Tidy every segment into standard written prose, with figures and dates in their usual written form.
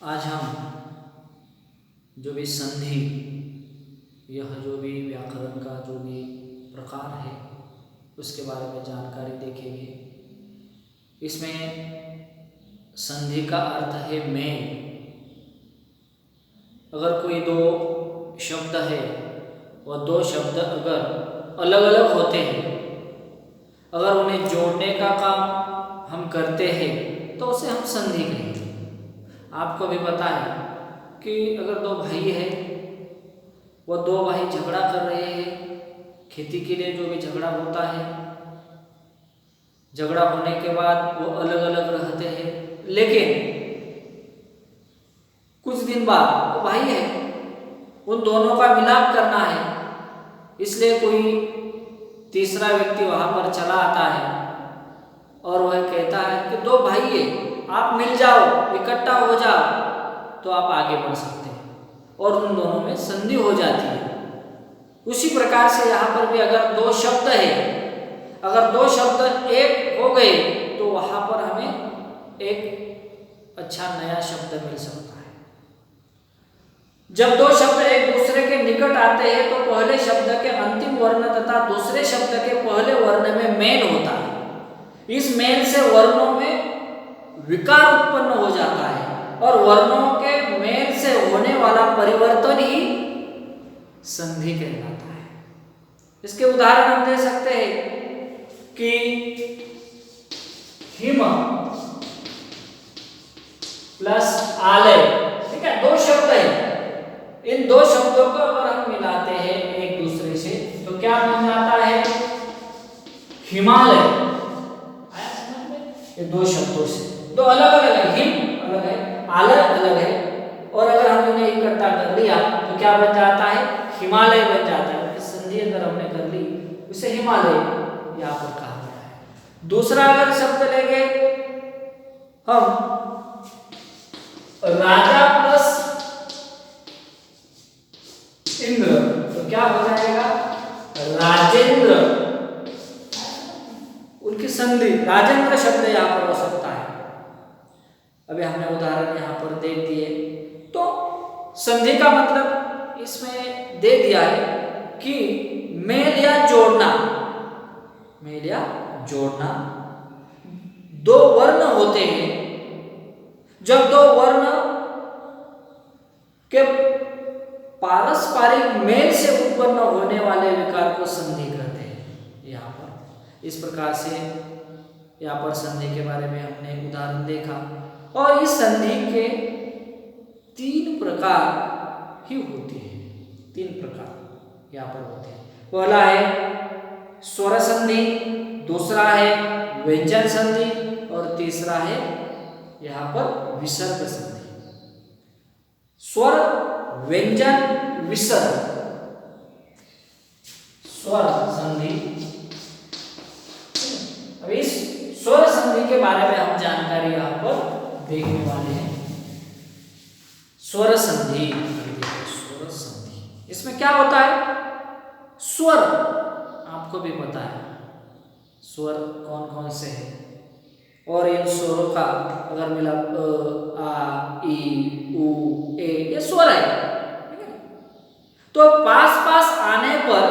आज हम जो भी संधि, यह जो भी व्याकरण का जो भी प्रकार है उसके बारे में जानकारी देखेंगे। इसमें संधि का अर्थ है मेल। अगर कोई दो शब्द है वह दो शब्द अगर अलग अलग होते हैं, अगर उन्हें जोड़ने का काम हम करते हैं तो उसे हम संधि कहेंगे। आपको भी पता है कि अगर दो भाई है, वह दो भाई झगड़ा कर रहे हैं, खेती के लिए जो भी झगड़ा होता है, झगड़ा होने के बाद वो अलग अलग रहते हैं, लेकिन कुछ दिन बाद वो भाई है, उन दोनों का मिलाप करना है, इसलिए कोई तीसरा व्यक्ति वहां पर चला आता है और वह कहता है कि दो भाई है, आप मिल जाओ, इकट्ठा हो जाओ, तो आप आगे बढ़ सकते हैं और उन दोनों में संधि हो जाती है। उसी प्रकार से यहाँ पर भी अगर दो शब्द है, अगर दो शब्द एक हो गए तो वहाँ पर हमें एक अच्छा नया शब्द मिल सकता है। जब दो शब्द एक दूसरे के निकट आते हैं तो पहले शब्द के अंतिम वर्ण तथा दूसरे शब्द के पहले वर्ण में मेल होता है। इस मेल से वर्णों में विकार उत्पन्न हो जाता है और वर्णों के मेल से होने वाला परिवर्तन ही संधि कहलाता है। इसके उदाहरण हम दे सकते हैं कि हिम प्लस आलय, ठीक है, दो शब्द है। इन दो शब्दों को अगर हम मिलाते हैं एक दूसरे से तो क्या बन जाता है? हिमालय। आया समझ में? ये दो शब्दों से दो अलग अलग है, हिम अलग है, आलय अलग है, और अगर हम उन्हें इकट्ठा कर लिया तो क्या बन जाता है? हिमालय बन जाता है। इस संधि अगर हमने कर ली उसे हिमालय यहाँ पर कहा गया है। दूसरा अगर शब्द लेंगे हम राजा प्लस इंद्र तो क्या हो जाएगा? राजेंद्र। उनकी संधि राजेंद्र शब्द यहाँ पर हो सकता है। अभी हमने उदाहरण यहाँ पर दे दिए। तो संधि का मतलब इसमें दे दिया है कि मेल या जोड़ना, मेल या जोड़ना। दो वर्ण होते हैं, जब दो वर्ण के पारस्परिक मेल से उत्पन्न होने वाले विकार को संधि कहते हैं। यहाँ पर इस प्रकार से यहाँ पर संधि के बारे में हमने उदाहरण देखा, और इस संधि के तीन प्रकार ही होते हैं। तीन प्रकार यहाँ पर होते हैं। पहला है स्वर संधि, दूसरा है व्यंजन संधि, और तीसरा है यहाँ पर विसर्ग संधि। स्वर, व्यंजन, विसर्ग, स्वर संधि। अब इस स्वर संधि के बारे में हम जानकारी यहाँ पर देखने वाले हैं। स्वर संधि, स्वर संधि, इसमें क्या होता है? स्वर आपको भी पता है स्वर कौन कौन से हैं, और इन स्वरों का अगर मिला आ, ई, उ, ए, ये स्वर है, ठीक है? तो पास पास आने पर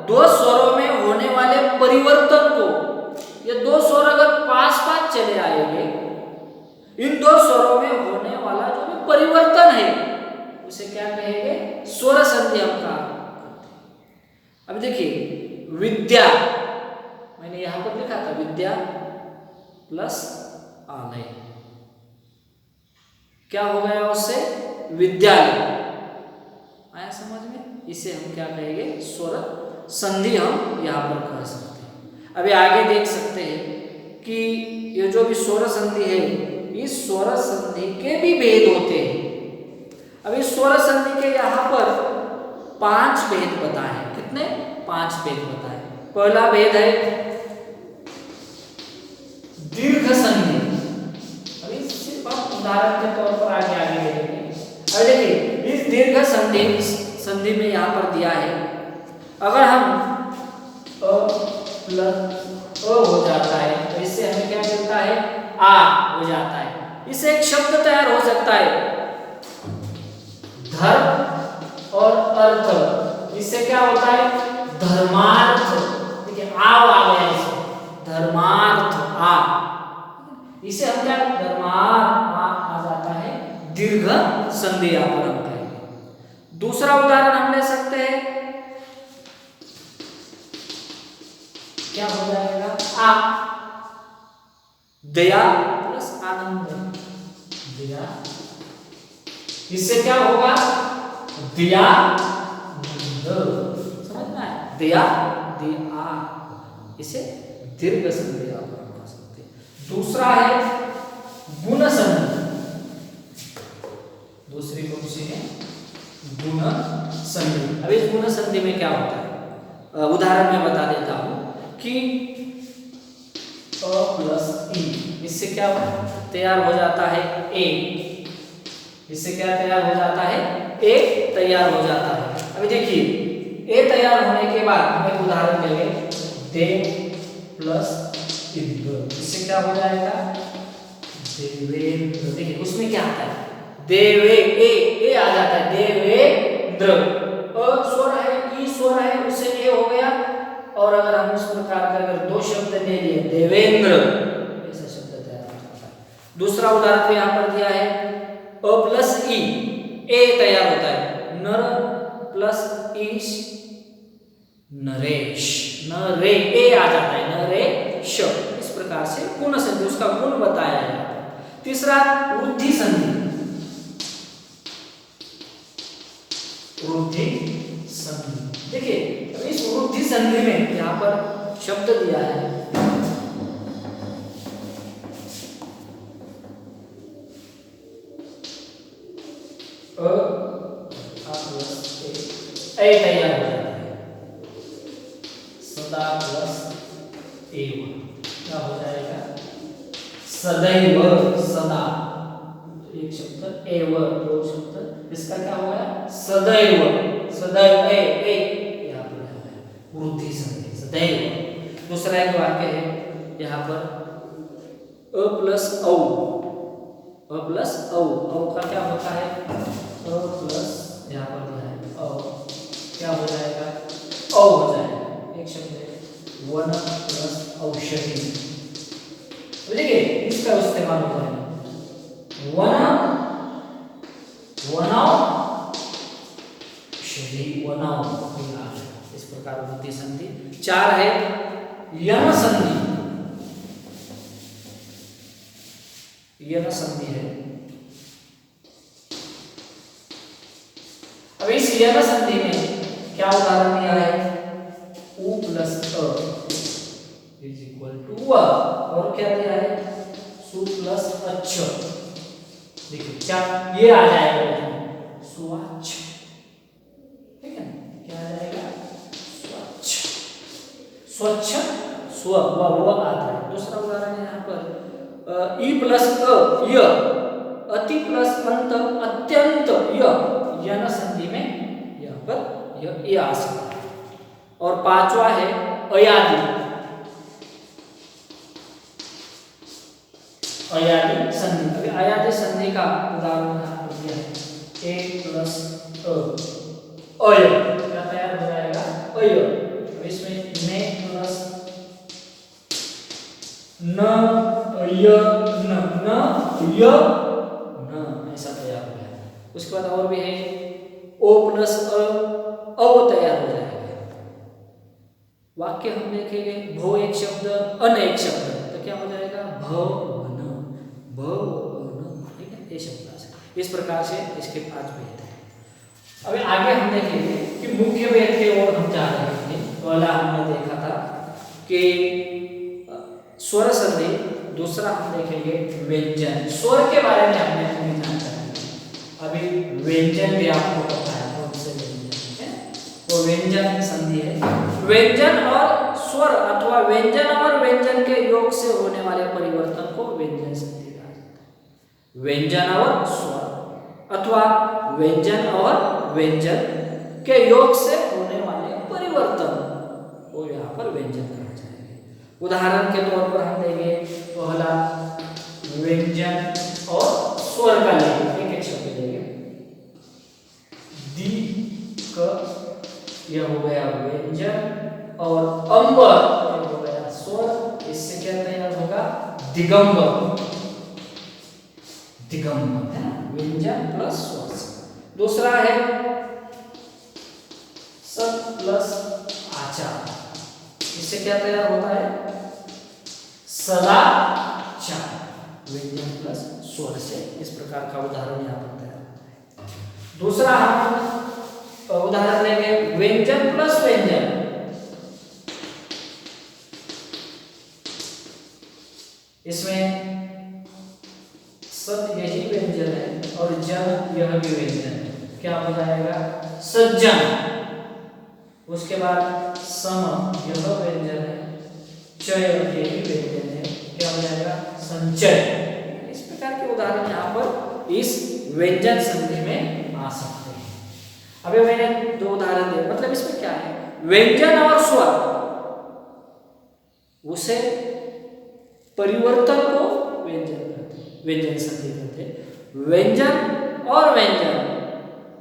दो स्वरों में होने वाले परिवर्तन को, ये दो स्वर अगर पास पास चले आएंगे, इन दो स्वरों में होने वाला जो भी परिवर्तन है उसे क्या कहेंगे? स्वर संधि हम कहा करते हैं। अब देखिए विद्या, मैंने यहां पर लिखा था विद्या प्लस आलय, क्या हो गया उससे? विद्यालय। आया समझ में? इसे हम क्या कहेंगे? स्वर संधि हम यहाँ पर कह सकते हैं। अभी आगे देख सकते हैं कि ये जो भी स्वर संधि है, इस स्वर संधि के भी भेद होते हैं। अब इस स्वर संधि के यहाँ पर 5 भेद बताए। कितने? 5 भेद बताए। पहला भेद है दीर्घ संधि। अभी सिर्फ हम उदाहरण के तौर पर आगे देखेंगे। अब देखिए इस दीर्घ संधि में यहाँ पर दिया है, अगर हम अ प्लस अ हो जाता है तो इससे हमें क्या मिलता है? आ हो जाता है। इससे एक शब्द तैयार हो सकता है धर्म और अर्थ, इससे क्या होता है धर्मार्थ। देखिए आव आ गया इसमें, धर्मार्थ आ, इसे हम क्या धर्मार्थ आ जाता है दीर्घ संधि यहाँ पर हम कहेंगे। दूसरा उदाहरण हम ले सकते हैं, क्या हो जाएगा आ, दया प्लस आनंद, दया, इससे क्या होगा दया, समझना है, दया दिया, इसे दीर्घ संधि आप बना सकते हैं। दूसरा है गुण संधि, दूसरी कौन सी है गुण संधि। अब इस गुण संधि में क्या होता है, उदाहरण मैं बता देता हूं कि अ प्लस ई, इससे क्या तैयार हो जाता है ए, इससे क्या तैयार हो जाता है ए तैयार हो जाता है। अभी देखिए ए तैयार होने के बाद हम एक उदाहरण लेंगे, दे प्लस इंद्र, इससे क्या हो जाएगा देवेंद्र। देखिए उसमें क्या आता है देवे, ए आ जाता है देवेंद्र, अ स्वर है ई स्वर है उससे ए हो गया। और अगर हम इस प्रकार का अगर दो शब्द ले लिए देवेंद्र, ऐसा शब्द तैयार होता है। दूसरा उदाहरण पे यहाँ पर दिया है अ प्लस ई, ए तैयार होता है, नर प्लस ईश नरेश, नरे ए आ जाता है नरेश, इस प्रकार से गुण संधि उसका गुण बताया जाता है। तीसरा वृद्धि संधि, वृद्धि संधि, देखिए इस वृद्धि संधि में यहाँ पर शब्द दिया है ए तैयार हो जाता है, सदा प्लस एव, क्या हो जाएगा सदैव, सदा एक शब्द एव, दो शब्द, इसका क्या होगा सदैव, सदैव ए यहाँ पर वृद्धि संधि सदैव। दूसरा एक वाक्य है यहाँ पर अ प्लस औ, अ प्लस औ, औ का क्या होता है अ प्लस, यहाँ पर दिया है औ, क्या हो जाएगा औ हो जाएगा, एक शब्द है वन प्लस औषधि, देखिए इसका इस्तेमाल होता है वन, वनाओ औषधि, वनाओ, इस प्रकार वृद्धि संधि। चार है यन संधि, यन संधि है। अब इस यन संधि में क्या उदाहरण दिया है उ प्लस अ इज इक्वल टू व, और क्या दिया है सु प्लस अच्छ, देखिए क्या ये आ जाएगा स्वच्छ, ठीक है क्या आ जाएगा स्वच्छ, स्वच्छ स्व वो आता है। दूसरा उदाहरण है यहाँ पर ई प्लस अ य, अति प्लस अंत अत्यंत य, यन संधि में यहाँ पर ये आ सकता है। और पांचवा है अयादि, अयादि संधि। अभी अयादि संधि का उदाहरण यहाँ पर दिया है ए प्लस अय, क्या तैयार हो जाएगा अय। इसमें ने प्लस न य न, न य न, ऐसा तैयार हो गया। उसके बाद और भी है ओ प्लस अ तैयार हो जाएगा। वाक्य हम देखेंगे भो एक शब्द अन एक शब्द, तो क्या हो जाएगा भवन, भवन, ठीक है ये शब्द आ सकता। इस प्रकार से इसके 5 भेद हैं। अभी आगे हम देखेंगे कि मुख्य भेद की ओर हम जा रहे थे। पहला हमने देखा था कि स्वर संधि, दूसरा हम देखेंगे व्यंजन। स्वर के बारे में हमने पूरी जानकारी, अभी व्यंजन भी आपको पता है कौन से व्यंजन है, वो व्यंजन संधि है। व्यंजन और स्वर अथवा व्यंजन और व्यंजन के योग से होने वाले परिवर्तन को व्यंजन संधि कहा जाता है। व्यंजन और स्वर अथवा व्यंजन और व्यंजन के योग से होने वाले परिवर्तन को यहाँ पर व्यंजन कहा जाएगा। उदाहरण के तौर पर हम देंगे पहला व्यंजन और स्वर का लेंगे, एक एक शब्द लेंगे और अंबर ये हो गया स्वर, इससे क्या तैयार होगा? दिगंबर। दिगंबर है ना, व्यंजन प्लस स्वर। दूसरा है सत प्लस आचार, इससे क्या तैयार होता है? सदाचार, व्यंजन प्लस स्वर से। इस प्रकार का उदाहरण यहाँ पर तैयार होता है। दूसरा हम उदाहरण लेंगे व्यंजन प्लस व्यंजन। इसमें सत यही व्यंजन है और जन यह भी व्यंजन है। क्या हो जाएगा? सज्जन। उसके बाद सम यह व्यंजन है, चय यही व्यंजन है। क्या हो जाएगा? संचय। इस प्रकार के उदाहरण यहाँ पर इस व्यंजन संधि में आ सकते हैं। अभी मैंने दो उदाहरण दिए, मतलब इसमें क्या है? व्यंजन और स्वर उसे परिवर्तन को व्यंजन कहते हैं, व्यंजन संधि कहते हैं। व्यंजन और व्यंजन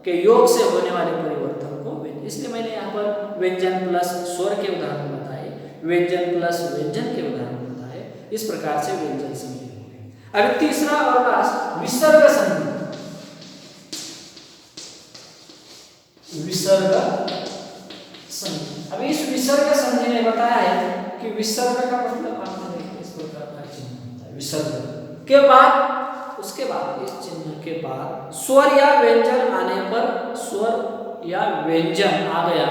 के योग से होने वाले परिवर्तन को व्यंजन, इसलिए मैंने यहाँ पर व्यंजन प्लस स्वर के उदाहरण बताए, व्यंजन प्लस व्यंजन के उदाहरण बताए। इस प्रकार से व्यंजन संधि हो गई। अभी तीसरा और लास्ट विसर्ग संधि। विसर्ग संधि, अभी इस विसर्ग संधि ने बताया है कि विसर्ग का मतलब आपने देखा इस प्रकार का चिन्ह होता है। विसर्ग के बाद, उसके बाद इस चिन्ह के बाद स्वर या व्यंजन आने पर, स्वर या व्यंजन आ गया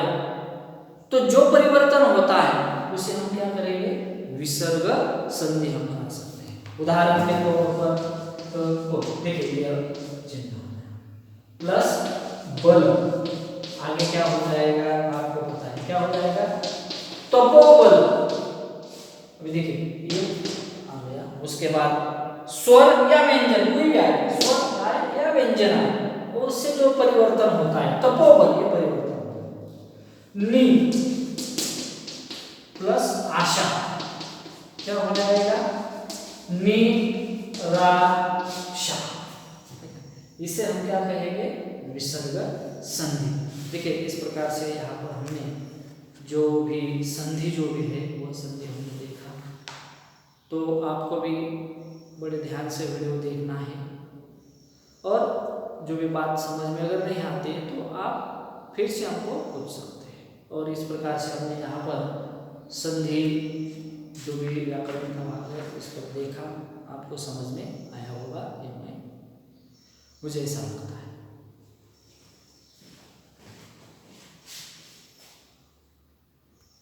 तो जो परिवर्तन होता है उसे हम क्या करेंगे? विसर्ग संधि हम कह सकते हैं। उदाहरण के तौर पर देखिए यह चिन्ह प्लस बल, आगे क्या हो जाएगा आपको पता है, क्या हो जाएगा? तपोबल। अभी देखिए ये आ गया, उसके बाद स्वर या व्यंजन कोई भी आए, स्वर आए या व्यंजन आए, उससे जो परिवर्तन होता है तपोबल, ये परिवर्तन होता है। नी प्लस आशा, क्या हो जाएगा? निराशा। इसे हम क्या कहेंगे? विसर्ग संधि। देखिए इस प्रकार से यहाँ पर हमने जो भी संधि जो भी है वो संधि हमने देखा। तो आपको भी बड़े ध्यान से वीडियो देखना है, और जो भी बात समझ में अगर नहीं आती है तो आप फिर से हमको पूछ सकते हैं। और इस प्रकार से हमने यहाँ पर संधि जो भी व्याकरण का भाग है इसको देखा, आपको समझ में आया होगा, मुझे ऐसा लगता है।